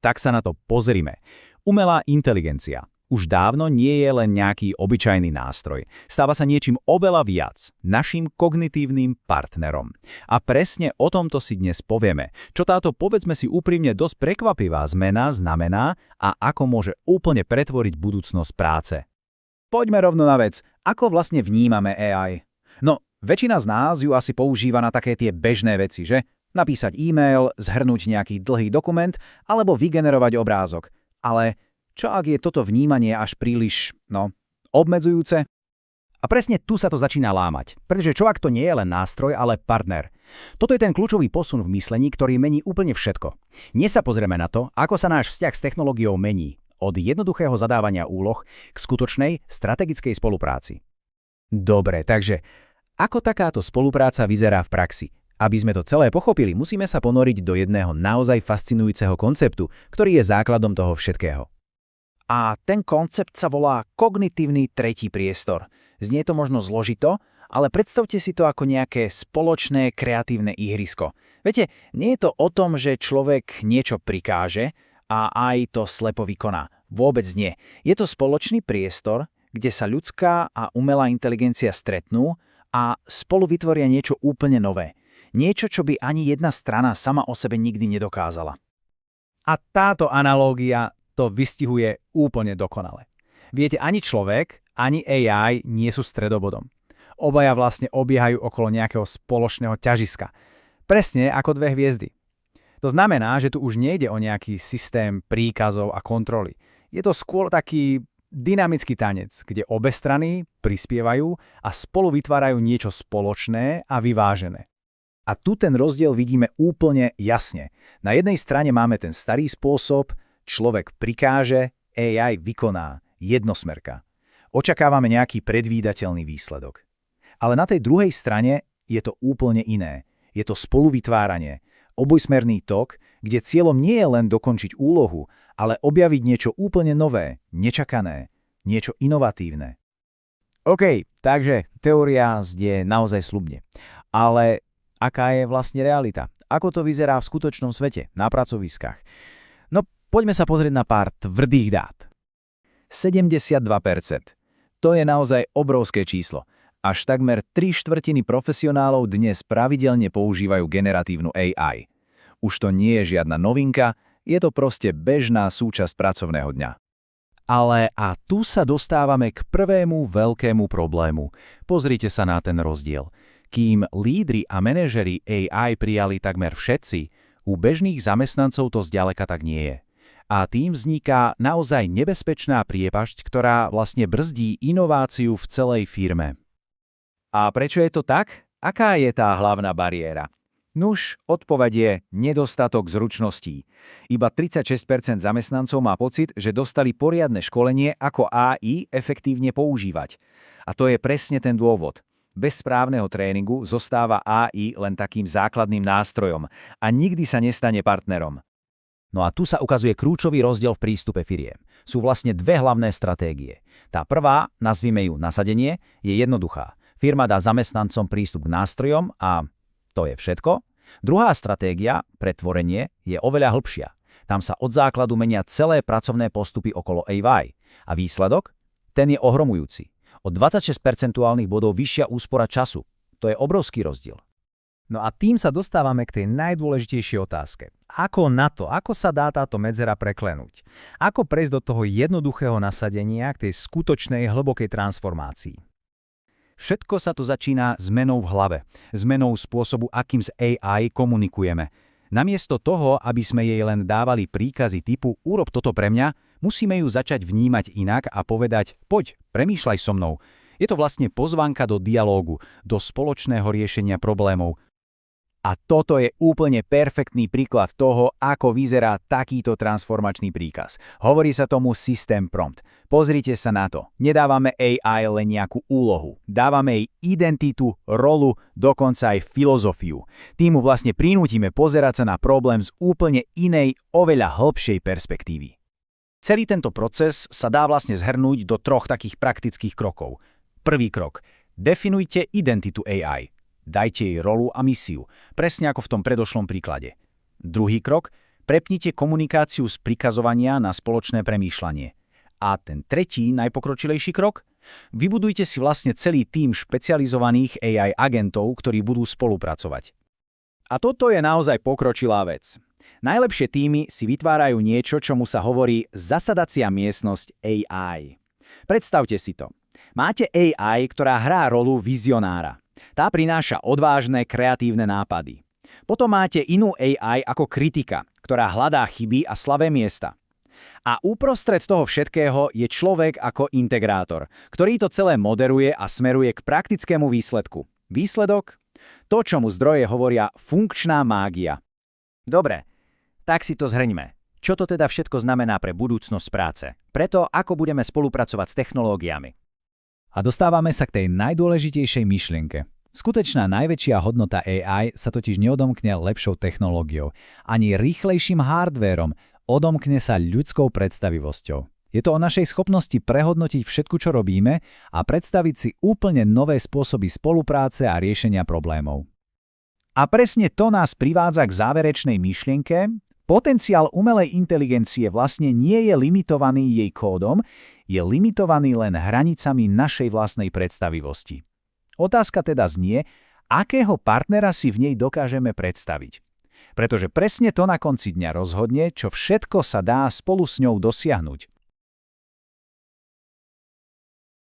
Tak sa na to pozrime. Umelá inteligencia už dávno nie je len nejaký obyčajný nástroj. Stáva sa niečím oveľa viac, naším kognitívnym partnerom. A presne o tomto si dnes povieme, čo táto, povedzme si úprimne, dosť prekvapivá zmena znamená a ako môže úplne pretvoriť budúcnosť práce. Poďme rovno na vec. Ako vlastne vnímame AI? No, väčšina z nás ju asi používa na také tie bežné veci, že? Napísať e-mail, zhrnúť nejaký dlhý dokument alebo vygenerovať obrázok. Ale čo ak je toto vnímanie až príliš, obmedzujúce? A presne tu sa to začína lámať, pretože čo ak to nie je len nástroj, ale partner. Toto je ten kľúčový posun v myslení, ktorý mení úplne všetko. Dnes sa pozrieme na to, ako sa náš vzťah s technológiou mení, od jednoduchého zadávania úloh k skutočnej strategickej spolupráci. Dobre, takže ako takáto spolupráca vyzerá v praxi? Aby sme to celé pochopili, musíme sa ponoriť do jedného naozaj fascinujúceho konceptu, ktorý je základom toho všetkého. A ten koncept sa volá kognitívny tretí priestor. Znie to možno zložito, ale predstavte si to ako nejaké spoločné kreatívne ihrisko. Viete, nie je to o tom, že človek niečo prikáže a aj to slepo vykoná. Vôbec nie. Je to spoločný priestor, kde sa ľudská a umelá inteligencia stretnú a spolu vytvoria niečo úplne nové. Niečo, čo by ani jedna strana sama o sebe nikdy nedokázala. A táto analógia to vystihuje úplne dokonale. Viete, ani človek, ani AI nie sú stredobodom. Obaja vlastne obiehajú okolo nejakého spoločného ťažiska. Presne ako dve hviezdy. To znamená, že tu už nejde o nejaký systém príkazov a kontroly. Je to skôr taký dynamický tanec, kde obe strany prispievajú a spolu vytvárajú niečo spoločné a vyvážené. A tu ten rozdiel vidíme úplne jasne. Na jednej strane máme ten starý spôsob, človek prikáže, AI vykoná, jednosmerka. Očakávame nejaký predvídateľný výsledok. Ale na tej druhej strane je to úplne iné. Je to spoluvytváranie, obojsmerný tok, kde cieľom nie je len dokončiť úlohu, ale objaviť niečo úplne nové, nečakané, niečo inovatívne. OK, takže teória znie naozaj sľubne. Ale aká je vlastne realita? Ako to vyzerá v skutočnom svete, na pracoviskách? No, poďme sa pozrieť na pár tvrdých dát. 72%. To je naozaj obrovské číslo. Až takmer 3/4 profesionálov dnes pravidelne používajú generatívnu AI. Už to nie je žiadna novinka, je to proste bežná súčasť pracovného dňa. Ale a tu sa dostávame k prvému veľkému problému. Pozrite sa na ten rozdiel. Kým lídri a manažeri AI prijali takmer všetci, u bežných zamestnancov to zďaleka tak nie je. A tým vzniká naozaj nebezpečná priepašť, ktorá vlastne brzdí inováciu v celej firme. A prečo je to tak? Aká je tá hlavná bariéra? Nuž, odpoveď je nedostatok zručností. Iba 36% zamestnancov má pocit, že dostali poriadne školenie, ako AI efektívne používať. A to je presne ten dôvod. Bez správneho tréningu zostáva AI len takým základným nástrojom a nikdy sa nestane partnerom. No a tu sa ukazuje kľúčový rozdiel v prístupe firiem. Sú vlastne dve hlavné stratégie. Tá prvá, nazvime ju nasadenie, je jednoduchá. Firma dá zamestnancom prístup k nástrojom a to je všetko. Druhá stratégia, pretvorenie, je oveľa hĺbšia. Tam sa od základu menia celé pracovné postupy okolo AI. A výsledok? Ten je ohromujúci. O 26 percentuálnych bodov vyššia úspora času. To je obrovský rozdiel. No a tým sa dostávame k tej najdôležitejšej otázke. Ako na to, ako sa dá táto medzera preklenúť? Ako prejsť do toho jednoduchého nasadenia k tej skutočnej hlbokej transformácii? Všetko sa tu začína zmenou v hlave, zmenou spôsobu, akým s AI komunikujeme. Namiesto toho, aby sme jej len dávali príkazy typu urob toto pre mňa, musíme ju začať vnímať inak a povedať poď, premýšľaj so mnou. Je to vlastne pozvánka do dialógu, do spoločného riešenia problémov. A toto je úplne perfektný príklad toho, ako vyzerá takýto transformačný príkaz. Hovorí sa tomu systém prompt. Pozrite sa na to. Nedávame AI len nejakú úlohu. Dávame jej identitu, rolu, dokonca aj filozofiu. Tým mu vlastne prinútime pozerať sa na problém z úplne inej, oveľa hĺbšej perspektívy. Celý tento proces sa dá vlastne zhrnúť do troch takých praktických krokov. Prvý krok. Definujte identitu AI. Dajte jej rolu a misiu, presne ako v tom predošlom príklade. Druhý krok, Prepnite komunikáciu z prikazovania na spoločné premýšľanie. A ten tretí, najpokročilejší krok? Vybudujte si vlastne celý tím špecializovaných AI agentov, ktorí budú spolupracovať. A toto je naozaj pokročilá vec. Najlepšie týmy si vytvárajú niečo, čomu sa hovorí zasadacia miestnosť AI. Predstavte si to. Máte AI, ktorá hrá rolu vizionára. Tá prináša odvážne, kreatívne nápady. Potom máte inú AI ako kritika, ktorá hľadá chyby a slabé miesta. A uprostred toho všetkého je človek ako integrátor, ktorý to celé moderuje a smeruje k praktickému výsledku. Výsledok? To, čomu zdroje hovoria funkčná mágia. Dobre, tak si to zhrňme. Čo to teda všetko znamená pre budúcnosť práce? Preto, ako budeme spolupracovať s technológiami. A dostávame sa k tej najdôležitejšej myšlienke. Skutečná najväčšia hodnota AI sa totiž neodomkne lepšou technológiou, ani rýchlejším hardvérom, odomkne sa ľudskou predstavivosťou. Je to o našej schopnosti prehodnotiť všetko, čo robíme a predstaviť si úplne nové spôsoby spolupráce a riešenia problémov. A presne to nás privádza k záverečnej myšlienke. Potenciál umelej inteligencie vlastne nie je limitovaný jej kódom, je limitovaný len hranicami našej vlastnej predstavivosti. Otázka teda znie, akého partnera si v nej dokážeme predstaviť. Pretože presne to na konci dňa rozhodne, čo všetko sa dá spolu s ňou dosiahnuť.